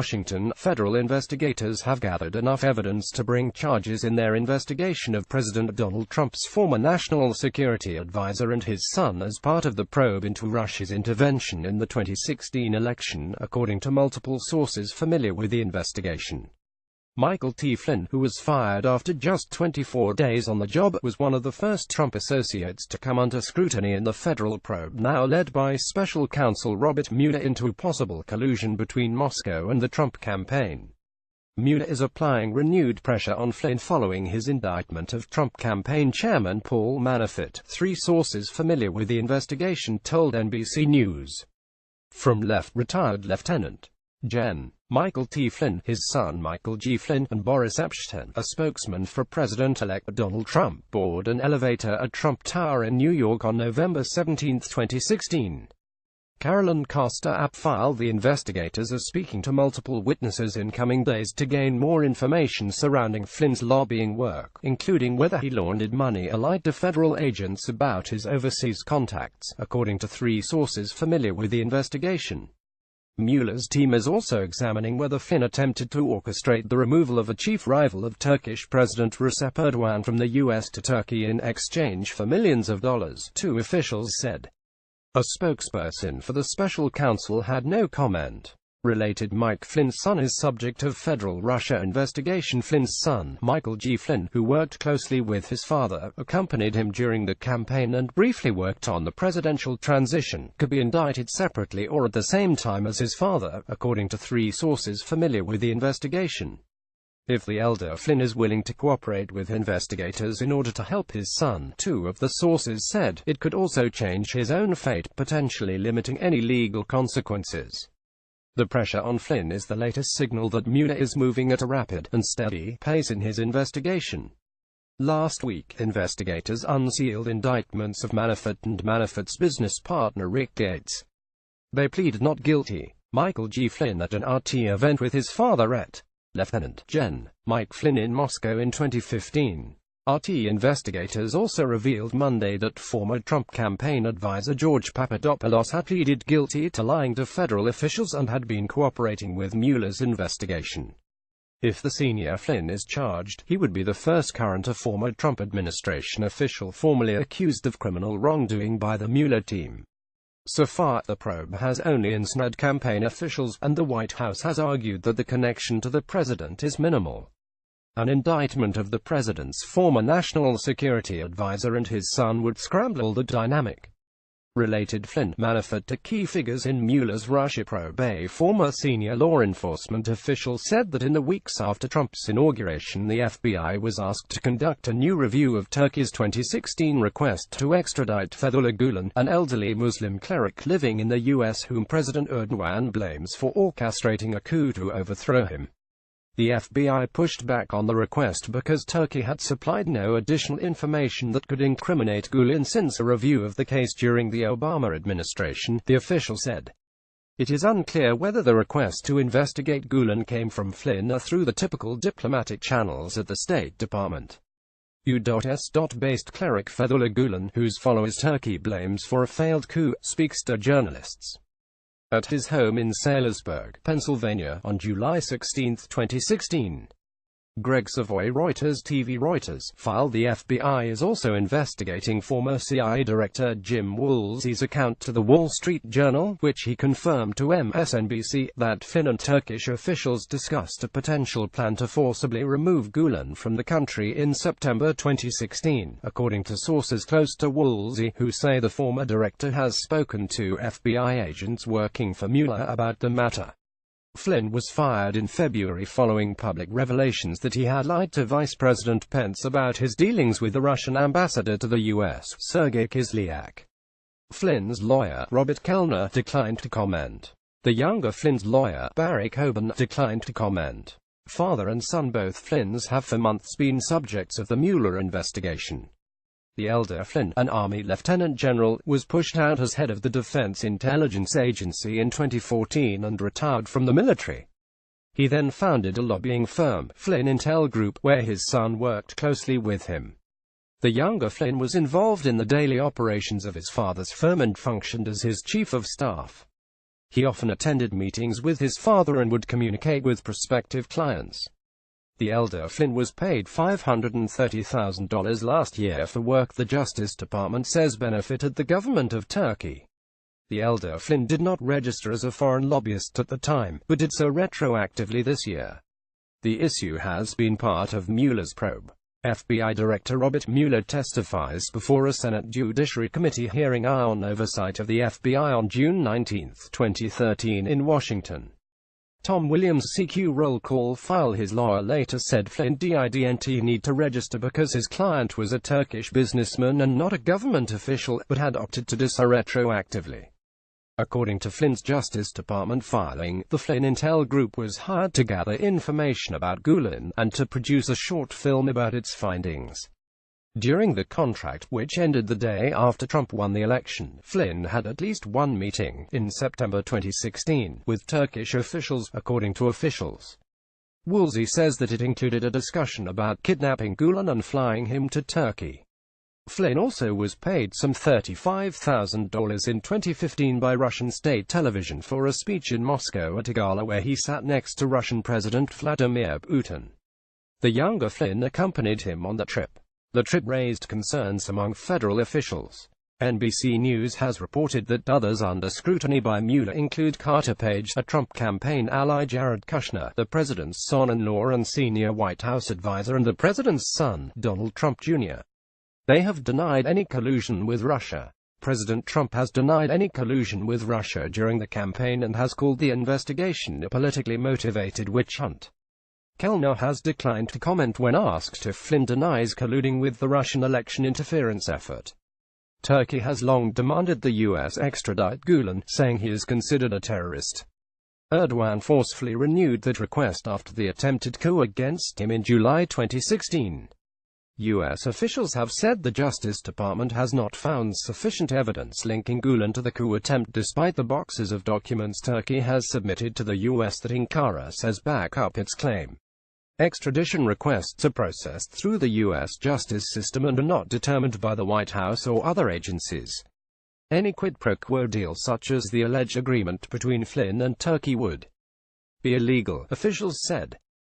Washington, federal investigators have gathered enough evidence to bring charges in their investigation of President Donald Trump's former national security advisor and his son as part of the probe into Russia's intervention in the 2016 election, according to multiple sources familiar with the investigation. Michael T. Flynn, who was fired after just 24 days on the job, was one of the first Trump associates to come under scrutiny in the federal probe now led by Special Counsel Robert Mueller into possible collusion between Moscow and the Trump campaign. Mueller is applying renewed pressure on Flynn following his indictment of Trump campaign chairman Paul Manafort, three sources familiar with the investigation told NBC News. From retired Lieutenant Gen. Michael T. Flynn, his son Michael G. Flynn, and Boris Epshteyn, a spokesman for President-elect Donald Trump, board an elevator at Trump Tower in New York on November 17, 2016. Carolyn Costa filed the investigators are speaking to multiple witnesses in coming days to gain more information surrounding Flynn's lobbying work, including whether he laundered money or lied to federal agents about his overseas contacts, according to three sources familiar with the investigation. Mueller's team is also examining whether Flynn attempted to orchestrate the removal of a chief rival of Turkish President Recep Erdogan from the U.S. to Turkey in exchange for millions of dollars, two officials said. A spokesperson for the special counsel had no comment. Related Mike Flynn's son is subject of federal Russia investigation. Flynn's son, Michael G. Flynn, who worked closely with his father, accompanied him during the campaign and briefly worked on the presidential transition, could be indicted separately or at the same time as his father, according to three sources familiar with the investigation. If the elder Flynn is willing to cooperate with investigators in order to help his son, two of the sources said, it could also change his own fate, potentially limiting any legal consequences. The pressure on Flynn is the latest signal that Mueller is moving at a rapid and steady pace in his investigation. Last week, investigators unsealed indictments of Manafort and Manafort's business partner Rick Gates. They pleaded not guilty. Michael G. Flynn at an RT event with his father at Lieutenant Gen. Mike Flynn in Moscow in 2015. RT investigators also revealed Monday that former Trump campaign advisor George Papadopoulos had pleaded guilty to lying to federal officials and had been cooperating with Mueller's investigation. If the senior Flynn is charged, he would be the first current or former Trump administration official formally accused of criminal wrongdoing by the Mueller team. So far, the probe has only ensnared campaign officials, and the White House has argued that the connection to the president is minimal. An indictment of the president's former national security advisor and his son would scramble the dynamic. Related Flynn, Manafort to key figures in Mueller's Russia probe. A former senior law enforcement official said that in the weeks after Trump's inauguration the FBI was asked to conduct a new review of Turkey's 2016 request to extradite Fethullah Gulen, an elderly Muslim cleric living in the U.S. whom President Erdogan blames for orchestrating a coup to overthrow him. The FBI pushed back on the request because Turkey had supplied no additional information that could incriminate Gulen since a review of the case during the Obama administration, the official said. It is unclear whether the request to investigate Gulen came from Flynn or through the typical diplomatic channels at the State Department. U.S.-based cleric Fethullah Gulen, whose followers Turkey blames for a failed coup, speaks to journalists at his home in Salisbury, Pennsylvania, on July 16, 2016. Greg Savoy Reuters TV Reuters filed the FBI is also investigating former CIA Director Jim Woolsey's account to the Wall Street Journal, which he confirmed to MSNBC, that Flynn and Turkish officials discussed a potential plan to forcibly remove Gulen from the country in September 2016, according to sources close to Woolsey, who say the former director has spoken to FBI agents working for Mueller about the matter. Flynn was fired in February following public revelations that he had lied to Vice President Pence about his dealings with the Russian ambassador to the U.S., Sergei Kislyak. Flynn's lawyer, Robert Kellner, declined to comment. The younger Flynn's lawyer, Barry Coburn, declined to comment. Father and son, both Flynns, have for months been subjects of the Mueller investigation. The elder Flynn, an Army lieutenant general, was pushed out as head of the Defense Intelligence Agency in 2014 and retired from the military. He then founded a lobbying firm, Flynn Intel Group, where his son worked closely with him. The younger Flynn was involved in the daily operations of his father's firm and functioned as his chief of staff. He often attended meetings with his father and would communicate with prospective clients. The elder Flynn was paid $530,000 last year for work the Justice Department says benefited the government of Turkey. The elder Flynn did not register as a foreign lobbyist at the time, but did so retroactively this year. The issue has been part of Mueller's probe. FBI Director Robert Mueller testifies before a Senate Judiciary Committee hearing on oversight of the FBI on June 19, 2013 in Washington. Tom Williams' CQ roll call file. His lawyer later said Flynn didn't need to register because his client was a Turkish businessman and not a government official, but had opted to do so retroactively. According to Flynn's Justice Department filing, the Flynn Intel Group was hired to gather information about Gulen, and to produce a short film about its findings. During the contract, which ended the day after Trump won the election, Flynn had at least one meeting, in September 2016, with Turkish officials, according to officials. Woolsey says that it included a discussion about kidnapping Gulen and flying him to Turkey. Flynn also was paid some $35,000 in 2015 by Russian state television for a speech in Moscow at a gala where he sat next to Russian President Vladimir Putin. The younger Flynn accompanied him on the trip. The trip raised concerns among federal officials. NBC News has reported that others under scrutiny by Mueller include Carter Page, a Trump campaign ally, Jared Kushner, the president's son-in-law and senior White House advisor, and the president's son, Donald Trump Jr. They have denied any collusion with Russia. President Trump has denied any collusion with Russia during the campaign and has called the investigation a politically motivated witch hunt. Kellner has declined to comment when asked if Flynn denies colluding with the Russian election interference effort. Turkey has long demanded the U.S. extradite Gulen, saying he is considered a terrorist. Erdogan forcefully renewed that request after the attempted coup against him in July 2016. U.S. officials have said the Justice Department has not found sufficient evidence linking Gulen to the coup attempt, despite the boxes of documents Turkey has submitted to the U.S. that Ankara says back up its claim. Extradition requests are processed through the U.S. justice system and are not determined by the White House or other agencies. Any quid pro quo deal such as the alleged agreement between Flynn and Turkey would be illegal, officials said.